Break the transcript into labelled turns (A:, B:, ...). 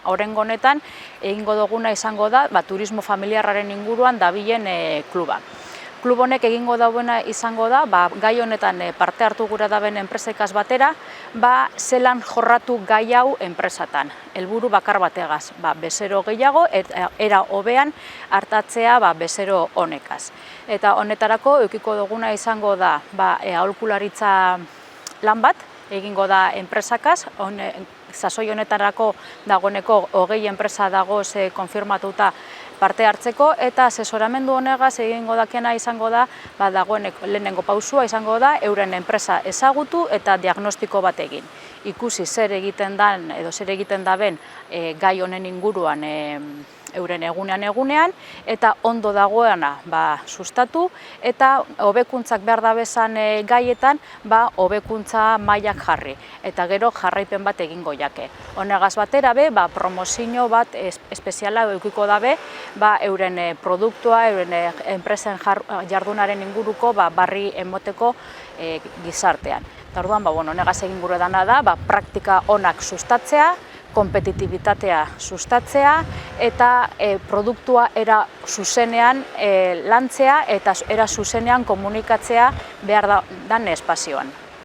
A: Oraingo honetan egingo duguna izango da turismo familiarraren inguruan dabilen kluba. Klub honek egingo dauena izango da, gai honetan parte hartu gura daben enpresekaz batera, zelan jorratu gai hau enpresatan. Helburu bakar bategaz, bezero gehiago, era hobean hartatzea bezero honekaz. Eta honetarako edukiko duguna izango da aholkularitza lan bat, egingo da enpresakaz, sasoi honetarako dagoeneko 20 enpresa dagoz konfirmatuta parte hartzeko, eta asesoramendu honegaz egingo dakena izango da, dagoeneko lehenengo pausua izango da, euren enpresa ezagutu eta diagnostiko bat egin. Ikusi zer egiten den edo zer egiten daben gai honen inguruan euren egunean, eta ondo dagoena sustatu, eta hobekuntzak behar dabezan gaietan, hobekuntza mailak jarri, eta gero jarraipen bat egingo jake. Honegaz batera promozio bat espeziala edukiko dabe, euren produktua, euren enpresen jardunaren inguruko barri emoteko gizartean. Orduan, honegaz egin gure dana da, praktika onak sustatzea, kompetitibitatea sustatzea eta produktua era zuzenean lantzea eta era zuzenean komunikatzea behar den espazioan.